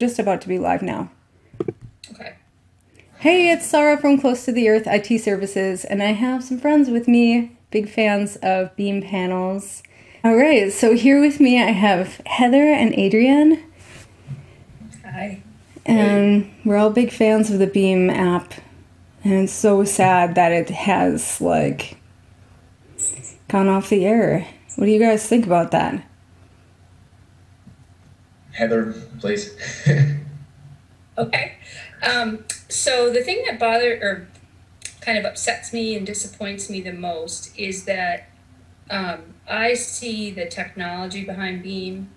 just about to be live now. Okay. Hey, it's Sarah from Close to the Earth IT Services, and I have some friends with me, big fans of Beme Panels. All right, so here with me I have Heather and Adrienne. Hi. And we're all big fans of the Beme app, and it's so sad that it has, like, gone off the air. What do you guys think about that? Heather, please. Okay. So the thing that kind of upsets me and disappoints me the most is that I see the technology behind Beme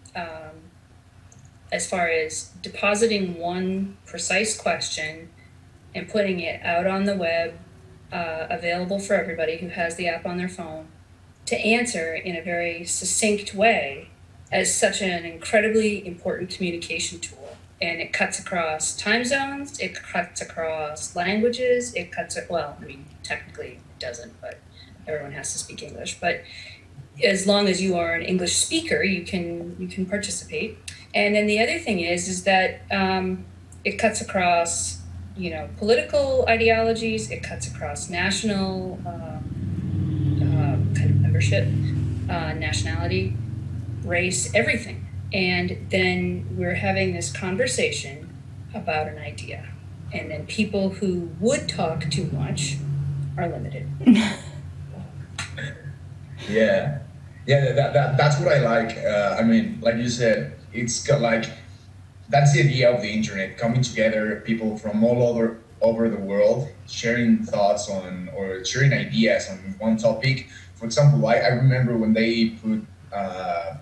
as far as depositing one precise question and putting it out on the web, available for everybody who has the app on their phone, to answer in a very succinct way as such an incredibly important communication tool. And it cuts across time zones, it cuts across languages, technically it doesn't, but everyone has to speak English. But as long as you are an English speaker, you can participate. And then the other thing is that it cuts across, political ideologies, it cuts across national kind of membership, nationality, race, everything. And then we're having this conversation about an idea. And then people who would talk too much are limited. Yeah, that's what I like. I mean, like you said, it's got that's the idea of the internet, coming together people from all over the world, sharing thoughts on or sharing ideas on one topic. For example, I remember when they put a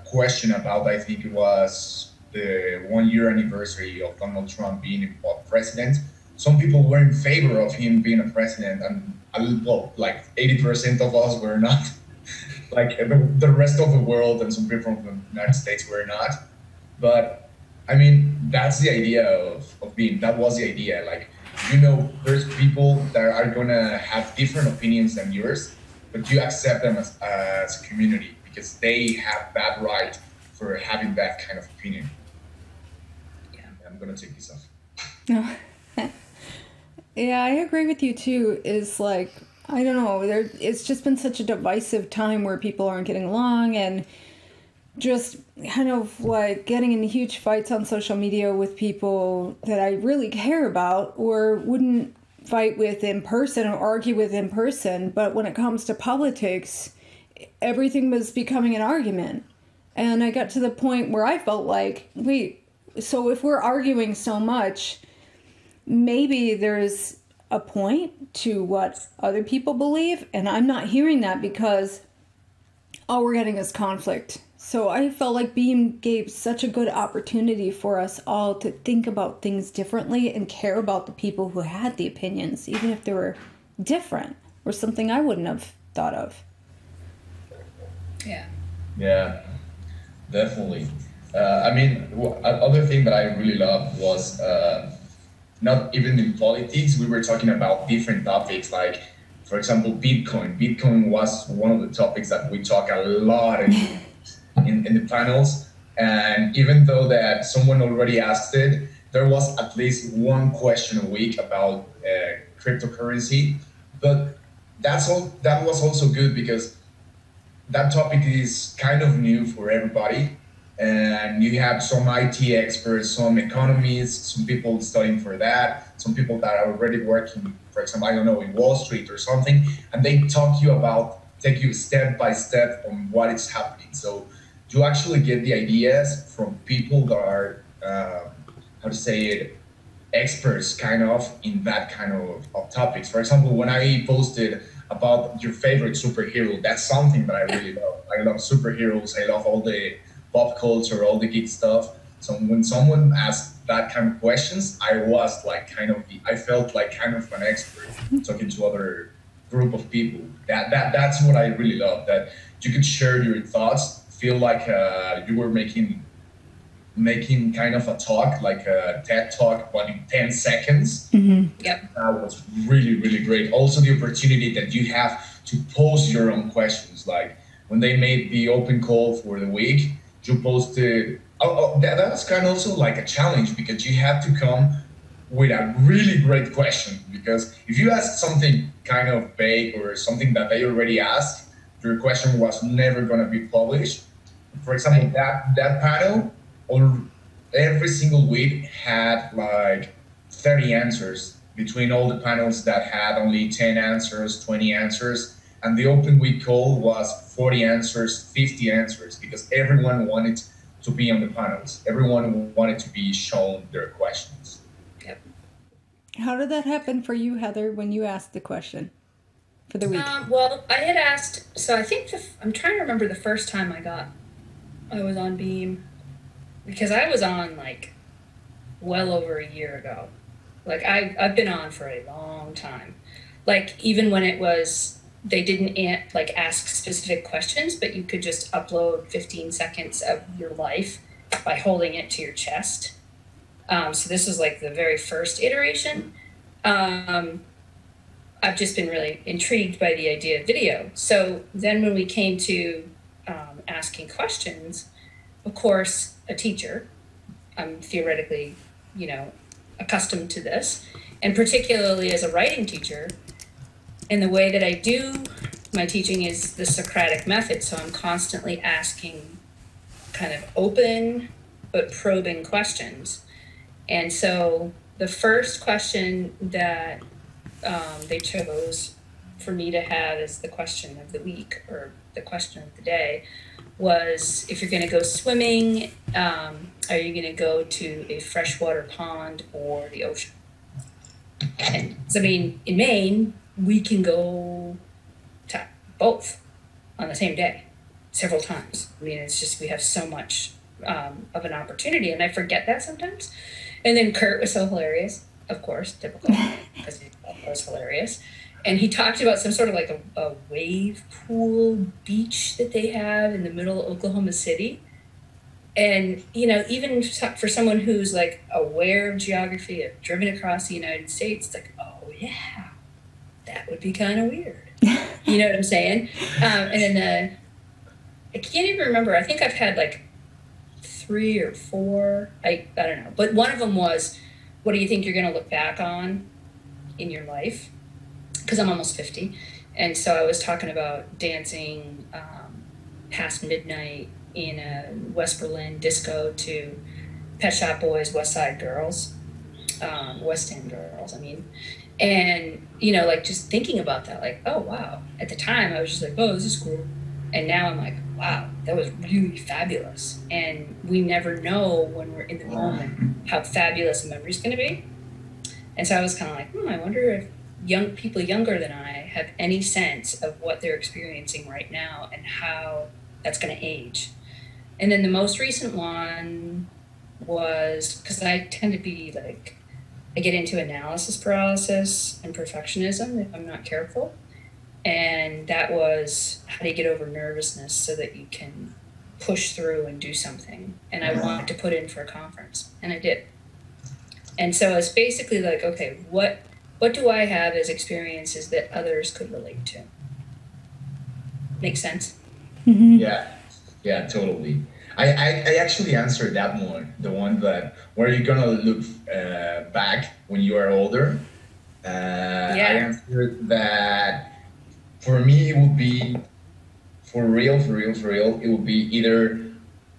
question about, I think it was the 1 year anniversary of Donald Trump being president. Some people were in favor of him being a president, and like 80% of us were not. Like the rest of the world and some people from the United States were not. But I mean, that's the idea of being. That was the idea. Like, there's people that are gonna have different opinions than yours, but you accept them as a community, because they have that right for having that kind of opinion. Yeah, I'm gonna take this off. No. Yeah, I agree with you too. Is like, I don't know, it's just been such a divisive time where people aren't getting along and just kind of like getting in huge fights on social media with people that I really care about or wouldn't fight with in person or argue with in person. But when it comes to politics, everything was becoming an argument. And I got to the point where I felt like, wait, so if we're arguing so much, maybe there's a point to what other people believe, and I'm not hearing that because all we're getting is conflict. So I felt like Beme gave such a good opportunity for us all to think about things differently and care about the people who had the opinions, even if they were different or something I wouldn't have thought of. Yeah, definitely. I mean, other thing that I really loved was not even in politics. We were talking about different topics, like, for example, Bitcoin. Bitcoin was one of the topics that we talk a lot in the panels. And even though that someone already asked it, there was at least one question a week about cryptocurrency. But that was also good because that topic is kind of new for everybody, and you have some IT experts, some economists, some people studying for that, some people that are already working, for example, I don't know, in Wall Street or something, and they take you step by step on what is happening. So you actually get the ideas from people that are, experts kind of in that kind of topics. For example, when I posted about your favorite superhero, that's something that I really love. I love superheroes. I love all the pop culture, all the geek stuff. So when someone asked that kind of questions, I felt like kind of an expert talking to other group of people. That's what I really love. That you could share your thoughts, feel like you were making kind of a talk, like a TED talk, but in 10 seconds. Mm-hmm. Yep. That was really, really great. Also, the opportunity that you have to pose your own questions. Like when they made the open call for the week, you posted That's kind of also like a challenge because you have to come with a really great question. Because if you ask something kind of vague or something that they already asked, your question was never going to be published. For example, that panel, or every single week had like 30 answers between all the panels that had only 10 answers, 20 answers. And the open week call was 40 answers, 50 answers, because everyone wanted to be on the panels. Everyone wanted to be shown their questions. Yep. How did that happen for you, Heather, when you asked the question for the week? Well, I had asked, so I think I'm trying to remember the first time I was on Beme, because I was on like well over a year ago. Like I've been on for a long time. Like even when it was, they didn't like ask specific questions, but you could just upload 15 seconds of your life by holding it to your chest. So this was like the very first iteration. I've just been really intrigued by the idea of video. So then when we came to asking questions, of course, a teacher, I'm theoretically, accustomed to this, and particularly as a writing teacher, and the way that I do my teaching is the Socratic method. So I'm constantly asking kind of open but probing questions. And so the first question that they chose for me to have as the question of the week or the question of the day was, if you're going to go swimming, are you going to go to a freshwater pond or the ocean? And so, I mean, in Maine, we can go to both on the same day several times. I mean, it's just we have so much of an opportunity, and I forget that sometimes. And then Kurt was so hilarious, of course, typical, because he was hilarious. And he talked about some sort of like a wave pool beach that they have in the middle of Oklahoma City. And, even for someone who's like aware of geography, have driven across the United States, it's like, oh yeah, that would be kind of weird. You know what I'm saying? And then I can't even remember. I think I've had like 3 or 4. I don't know. But one of them was, what do you think you're going to look back on in your life? Because I'm almost 50. And so I was talking about dancing past midnight in a West Berlin disco to Pet Shop Boys, West End Girls, I mean. And, like just thinking about that, like, oh, wow. At the time, I was just like, oh, this is cool. And now I'm like, wow, that was really fabulous. And we never know when we're in the moment how fabulous a memory is going to be. And so I was kind of like, I wonder if people younger than I have any sense of what they're experiencing right now and how that's going to age. And then the most recent one was, because I tend to be like, I get into analysis paralysis and perfectionism if I'm not careful. And that was, how do you get over nervousness so that you can push through and do something? And I wanted to put in for a conference, and I did. And so it's basically like, okay, what do I have as experiences that others could relate to? Make sense? Mm-hmm. Yeah, totally. I actually answered that one, the one that where you're gonna look back when you are older. I answered that. For me, it would be for real. It would be either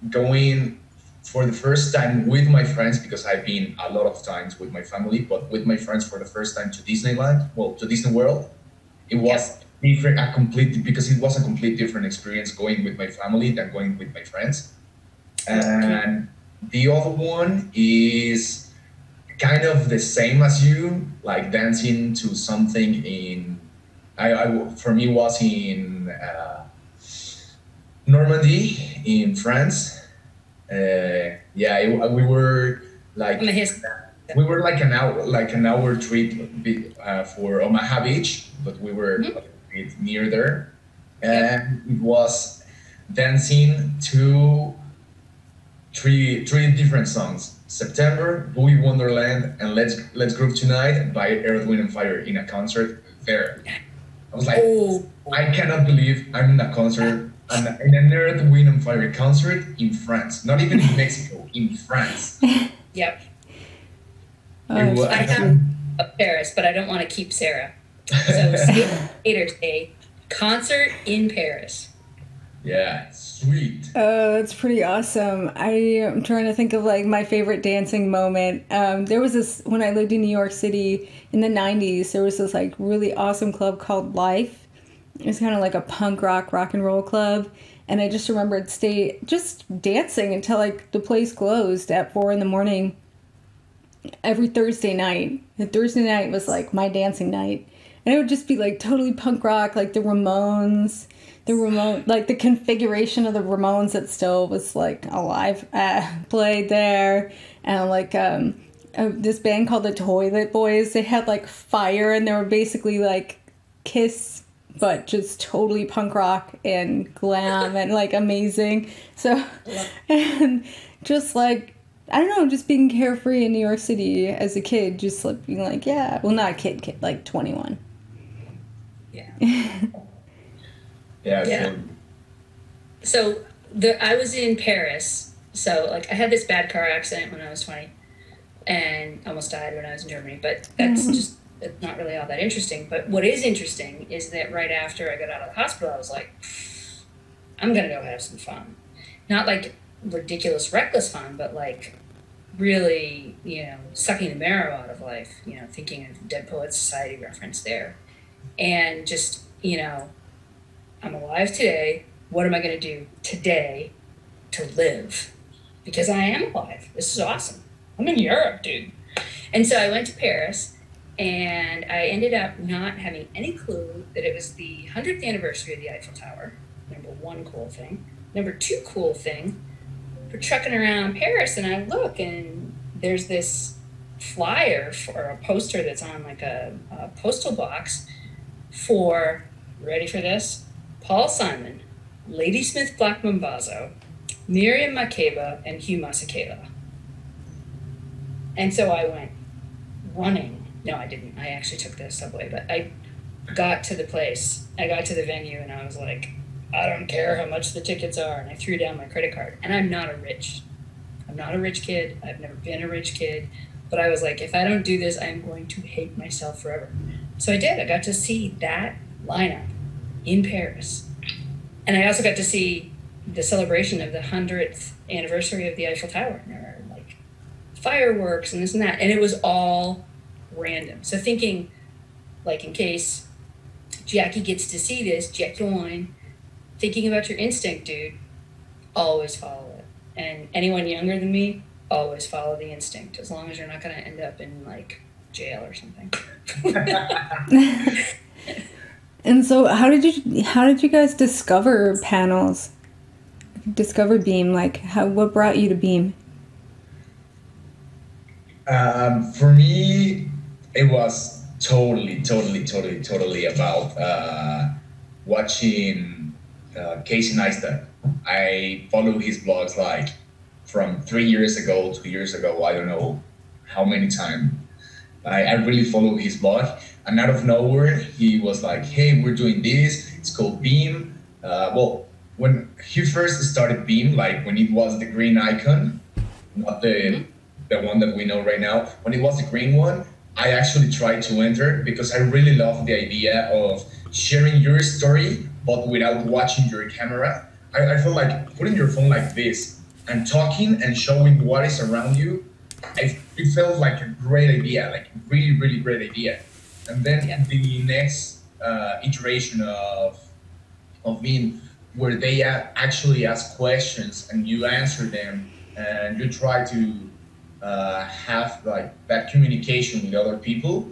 going for the first time with my friends, because I've been a lot of times with my family, but with my friends for the first time to Disneyland, to Disney World. It was different, because it was a complete different experience going with my family than going with my friends. And the other one is kind of the same as you, like dancing to something in, for me was in Normandy in France. We were like like an hour trip for Omaha Beach, but we were a bit near there, and it was dancing to three different songs: September, Boogie Wonderland, and Let's Groove Tonight by Earth, Wind and Fire in a concert there. I was like, I cannot believe I'm in a concert an Earth, Wind and Fire concert in France, not even in Mexico, in France. Yep. Oh, I have a Paris, but I don't want to keep Sarah. So Skaters Day, concert in Paris. Yeah, sweet. that's pretty awesome. I am trying to think of like my favorite dancing moment. There was this when I lived in New York City in the 90s. There was this like really awesome club called Life. It was kind of like a punk rock and roll club. And I just remembered just dancing until like the place closed at 4 in the morning every Thursday night. The Thursday night was like my dancing night. And it would just be like totally punk rock, like the Ramones, like the configuration of the Ramones that still was like alive, played there. And like this band called the Toilet Boys, they had like fire and they were basically like Kiss, but just totally punk rock and glam and like amazing. So, and just like, I don't know, just being carefree in New York City as a kid, just like being like, yeah, well, not a kid, like 21. Yeah. Yeah. So I was in Paris. So like I had this bad car accident when I was 20 and almost died when I was in Germany, but that's just it's not really all that interesting. But what is interesting is that right after I got out of the hospital, I was like, I'm going to go have some fun. Not like ridiculous, reckless fun, but like really, sucking the marrow out of life, thinking of Dead Poets Society reference there. And just, I'm alive today. What am I going to do today to live? Because I am alive. This is awesome. I'm in Europe, dude. And so I went to Paris. And I ended up not having any clue that it was the 100th anniversary of the Eiffel Tower. Number one cool thing. Number two cool thing, we're trucking around Paris and I look and there's this flyer for a poster that's on like a postal box for, ready for this? Paul Simon, Ladysmith Black Mambazo, Miriam Makeba, and Hugh Masekela. And so I went running. No, I didn't. I actually took the subway, but I got to the place. I got to the venue and I was like, I don't care how much the tickets are. And I threw down my credit card. And I'm not a rich kid. I've never been a rich kid. But I was like, if I don't do this, I'm going to hate myself forever. So I did. I got to see that lineup in Paris. And I also got to see the celebration of the 100th anniversary of the Eiffel Tower. And there were like fireworks and this and that. And it was all random. So thinking, like, in case Jackie gets to see this, Jackie, thinking about your instinct, dude, always follow it. And anyone younger than me, always follow the instinct, as long as you're not going to end up in, like, jail or something. And so how did you guys discover panels? Discover Beme? Like, what brought you to Beme? For me, it was totally about watching Casey Neistat. I follow his blogs like from 3 years ago, 2 years ago, I don't know how many times. I really follow his blog, and out of nowhere, he was like, hey, we're doing this, it's called Beme. When he first started Beme, like when it was the green icon, not the one that we know right now, when it was the green one, I actually tried to enter because I really love the idea of sharing your story, but without watching your camera. I feel like putting your phone like this and talking and showing what is around you, it felt like a great idea, like a really, really great idea. And then the next iteration of Beme, where they actually ask questions and you answer them and you try to have like that communication with other people,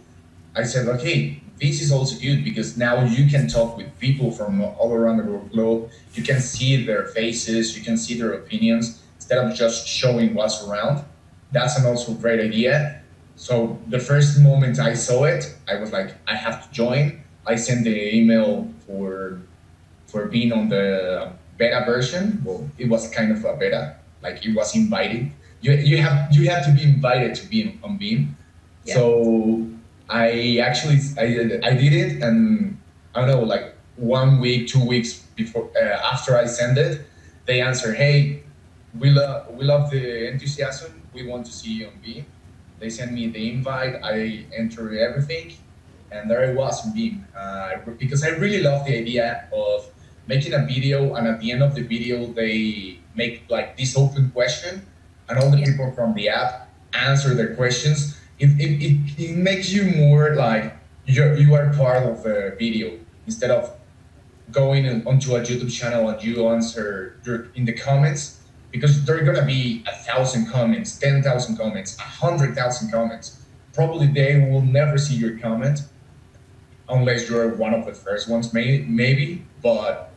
I said, okay, this is also good because now you can talk with people from all around the globe. You can see their faces, you can see their opinions instead of just showing what's around. That's an also great idea. So the first moment I saw it, I was like, I have to join. I sent the email for being on the beta version. Well, it was kind of a beta, like it was invited. You have to be invited to be on Beme. Yeah. So I did it, and I don't know, like 1 week, 2 weeks before after I send it, they answer, "Hey, we love the enthusiasm. We want to see you on Beme." They send me the invite. I enter everything, and there I was on Beme. Because I really love the idea of making a video, and at the end of the video, they make like this open question, and all the people from the app answer their questions. It makes you more like you are part of the video instead of going onto a YouTube channel and you answer in the comments, because there are gonna be 1,000 comments, 10,000 comments, 100,000 comments. Probably they will never see your comment unless you're one of the first ones, maybe. But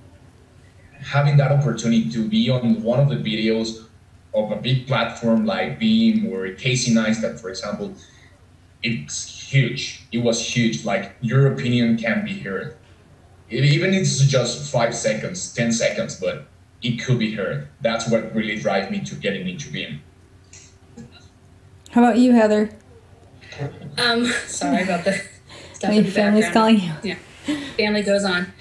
having that opportunity to be on one of the videos of a big platform like Beme or Casey Neistat, for example, it's huge. It was huge. Like, your opinion can be heard. Even if it's just 5 seconds, 10 seconds, but it could be heard. That's what really drives me to getting into Beme. How about you, Heather? Sorry about the stuff in Your the family's background. calling you. Yeah, family goes on.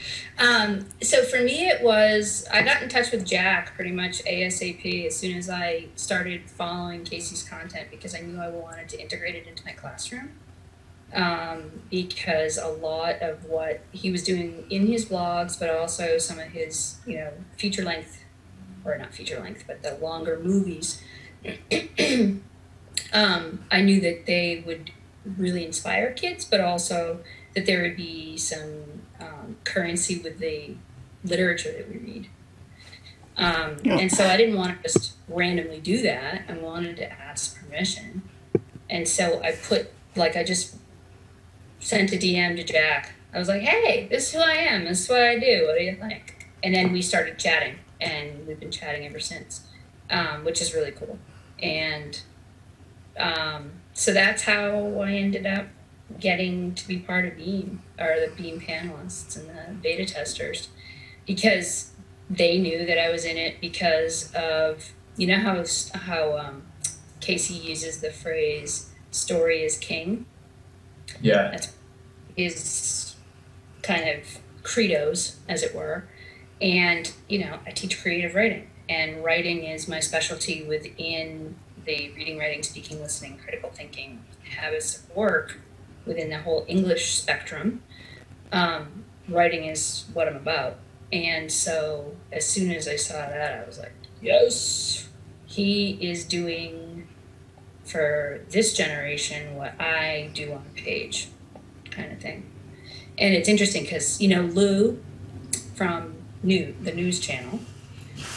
So for me, it was, I got in touch with Jack pretty much ASAP as soon as I started following Casey's content, because I knew I wanted to integrate it into my classroom. Because a lot of what he was doing in his blogs, but also some of his, feature length, or not feature length, but the longer movies, I knew that they would really inspire kids, but also that there would be some currency with the literature that we read. And so I didn't want to just randomly do that. I wanted to ask permission. And so I just sent a DM to Jack. I was like, "Hey, this is who I am. This is what I do. What do you think?" And then we started chatting, and we've been chatting ever since, which is really cool. And so that's how I ended up getting to be part of Beme, or the Beme panelists and the beta testers, because they knew that I was in it because of, how Casey uses the phrase "story is king." Yeah. That's his kind of credos, as it were. And, I teach creative writing, and writing is my specialty within the reading, writing, speaking, listening, critical thinking habits of work within the whole English spectrum. Writing is what I'm about. And so as soon as I saw that, I was like, yes, he is doing for this generation what I do on the page, kind of thing. And it's interesting because, Lou from the news channel,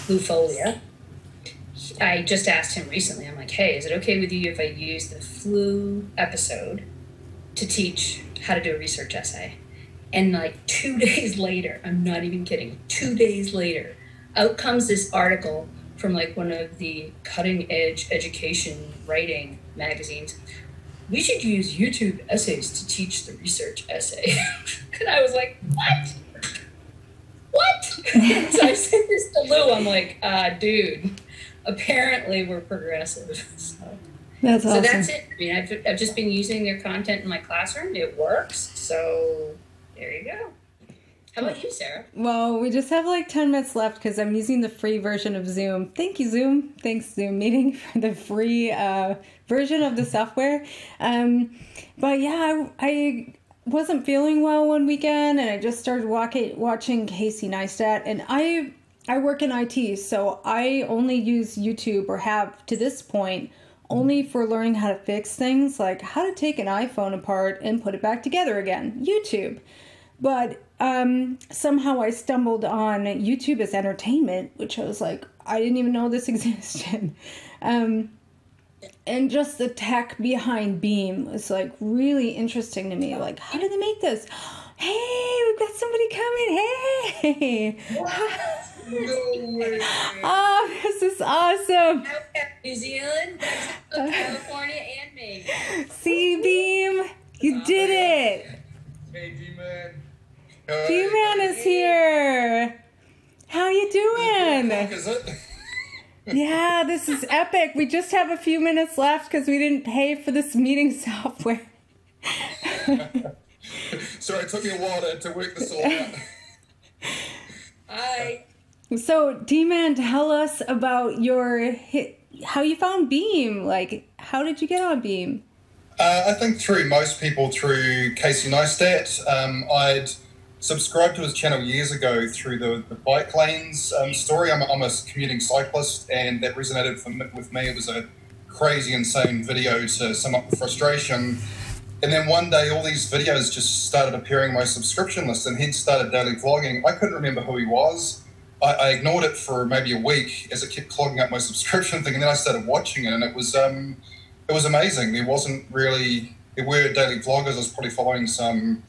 Lou Folia, I just asked him recently, I'm like, "Hey, is it okay with you if I use the flu episode to teach how to do a research essay?" And like 2 days later, I'm not even kidding, 2 days later, out comes this article from like one of the cutting edge education writing magazines. "We should use YouTube essays to teach the research essay." And I was like, what? So I sent this to Lou. I'm like, dude, apparently we're progressive. So That's awesome. So that's it. I mean, I've just been using their content in my classroom. It works. So there you go. How about you, Sarah? Well, we just have like 10 minutes left because I'm using the free version of Zoom. Thank you, Zoom. Thanks, Zoom Meeting, for the free version of the software. But yeah, I wasn't feeling well one weekend, and I just started watching Casey Neistat. And I work in IT, so I only use YouTube, or have to this point, only for learning how to fix things, like how to take an iPhone apart and put it back together again. YouTube. But somehow I stumbled on YouTube as entertainment, which I was like, I didn't even know this existed. And just the tech behind Beme was like really interesting to me. Like, how did they make this? Hey, we've got somebody coming. Hey. What? No way. Oh, this is awesome. New Zealand, Mexico, California, and Maine. See, Beme, you did it. Hey, D-Man. D-Man is here. How you doing? Is it? Yeah, this is epic. We just have a few minutes left because we didn't pay for this meeting software. Sorry, it took me a while to work this all out. So, D-Man, tell us about how you found Beme. Like, how did you get on Beme? I think through most people, through Casey Neistat. I'd subscribed to his channel years ago through the bike lanes story. I'm a commuting cyclist, and that resonated with me. It was a crazy, insane video to sum up the frustration. And then one day, all these videos just started appearing on my subscription list, and he'd started daily vlogging. I couldn't remember who he was. I ignored it for maybe a week as it kept clogging up my subscription thing, and then I started watching it, and it was amazing. There were daily vloggers. I was probably following some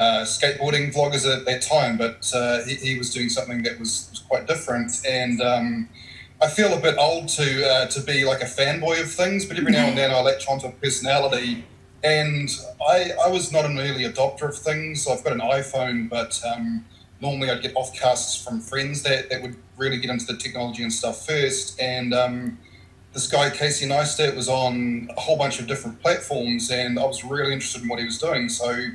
skateboarding vloggers at that time, but he was doing something that was quite different. And I feel a bit old to be like a fanboy of things, but every now and then I latch onto a personality. And I was not an early adopter of things. I've got an iPhone, but normally I'd get offcasts from friends that would really get into the technology and stuff first. And this guy, Casey Neistat, was on a whole bunch of different platforms, and I was really interested in what he was doing. So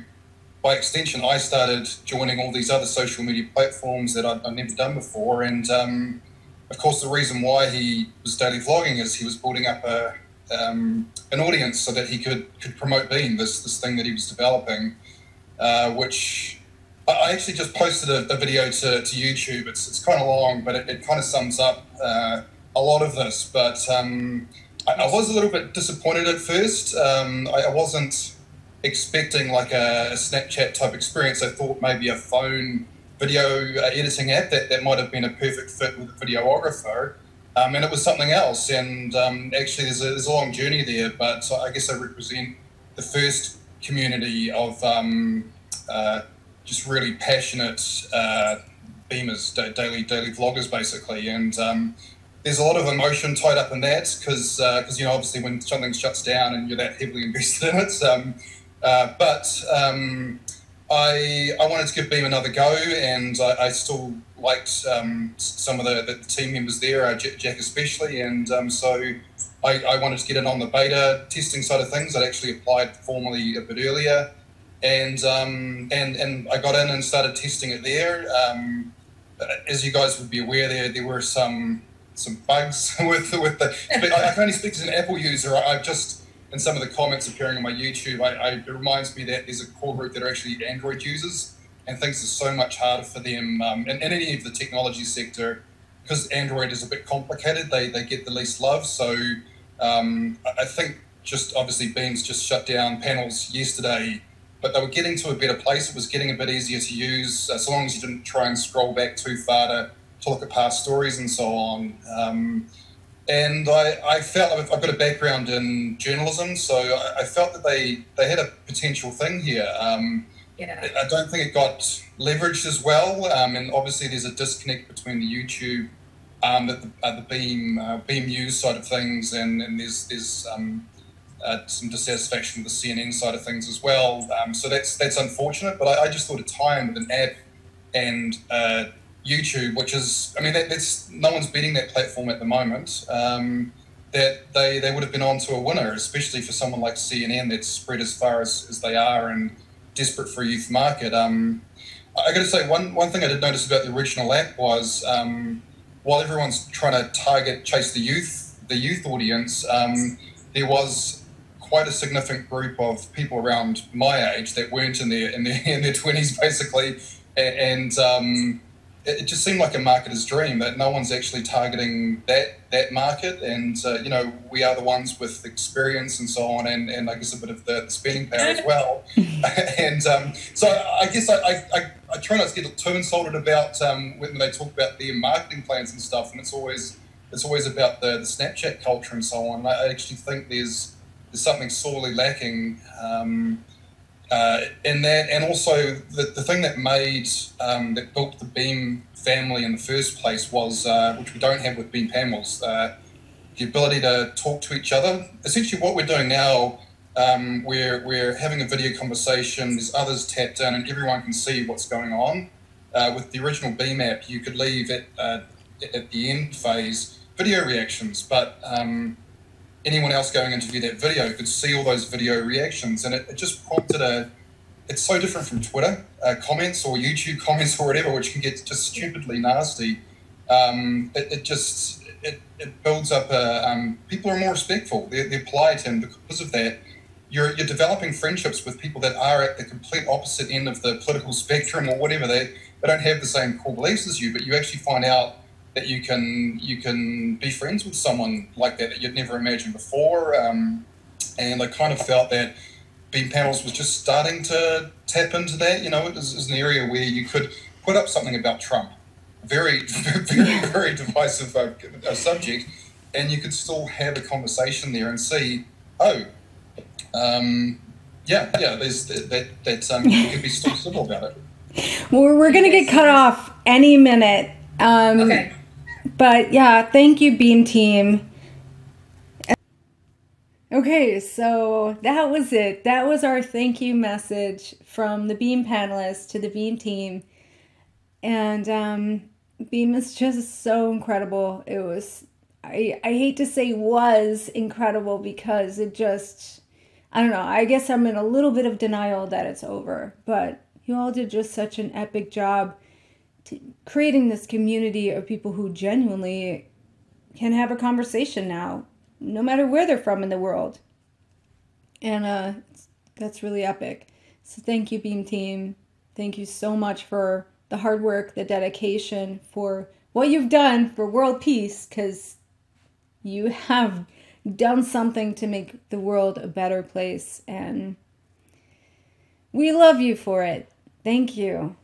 by extension, I started joining all these other social media platforms that I'd never done before. And of course, the reason why he was daily vlogging is he was building up an audience so that he could promote Beme, this thing that he was developing, which I actually just posted a video to YouTube. It's kind of long, but it kind of sums up a lot of this. But I was a little bit disappointed at first. I wasn't expecting like a Snapchat type experience. I thought maybe a phone video editing app that might have been a perfect fit with a videographer. And it was something else. And actually, there's a long journey there. But I guess I represent the first community of just really passionate Bemers, daily vloggers, basically. And there's a lot of emotion tied up in that because obviously when something shuts down and you're that heavily invested in it. But I wanted to give Beme another go, and I still liked some of the team members there, Jack especially, and so I wanted to get in on the beta testing side of things. I'd actually applied formally a bit earlier, and I got in and started testing it there. As you guys would be aware, there were some bugs with the. But I can only speak as an Apple user. I've just, in some of the comments appearing on my YouTube, it reminds me that there's a core group that are actually Android users, and things are so much harder for them in any of the technology sector, because Android is a bit complicated. They get the least love. So I think just obviously Beme's just shut down Panels yesterday, but they were getting to a better place. It was getting a bit easier to use, so long as you didn't try and scroll back too far to look at past stories and so on. And I felt I've got a background in journalism, so I felt that they had a potential thing here. I don't think it got leveraged as well, and obviously there's a disconnect between the YouTube, the Beme News side of things, and there's some dissatisfaction with the CNN side of things as well. So that's unfortunate, but I just thought a time with an app and YouTube, which is, that's no one's beating that platform at the moment, that they would have been on to a winner, especially for someone like CNN that's spread as far as they are and desperate for a youth market. I got to say, one thing I did notice about the original app was while everyone's trying to chase the youth audience, there was quite a significant group of people around my age that weren't in their 20s, basically, and it just seemed like a marketer's dream that no one's actually targeting that market. And, we are the ones with experience and so on, and I guess a bit of the spending power as well. And so I guess I try not to get too insulted about when they talk about their marketing plans and stuff. And it's always about the Snapchat culture and so on. I actually think there's something sorely lacking in that, and also the thing that that built the Beme family in the first place was, which we don't have with Beme Panels, the ability to talk to each other. Essentially what we're doing now, we're having a video conversation, there's others tapped in, and everyone can see what's going on. With the original Beme app, you could leave at the end phase video reactions, but anyone else going into view that video could see all those video reactions, and it just prompted it's so different from Twitter comments or YouTube comments or whatever, which can get just stupidly nasty. it builds up people are more respectful. They're polite, and because of that, you're developing friendships with people that are at the complete opposite end of the political spectrum or whatever. They don't have the same core beliefs as you, but you actually find out that you can be friends with someone like that you'd never imagined before. And I kind of felt that Beme Panels was just starting to tap into that. You know, it was an area where you could put up something about Trump, very, very divisive subject, and you could still have a conversation there and see, there's that you could be still civil about it. Well, we're going to get cut off any minute. Okay. But yeah, thank you, Beme team. Okay, so that was it. That was our thank you message from the Beme panelists to the Beme team. And Beme is just so incredible. It was, I hate to say was incredible because it just, I don't know, I guess I'm in a little bit of denial that it's over. But you all did just such an epic job creating this community of people who genuinely can have a conversation now, no matter where they're from in the world. And that's really epic. So thank you, Beme team. Thank you so much for the hard work, the dedication, for what you've done for world peace, because you have done something to make the world a better place, and we love you for it. Thank you.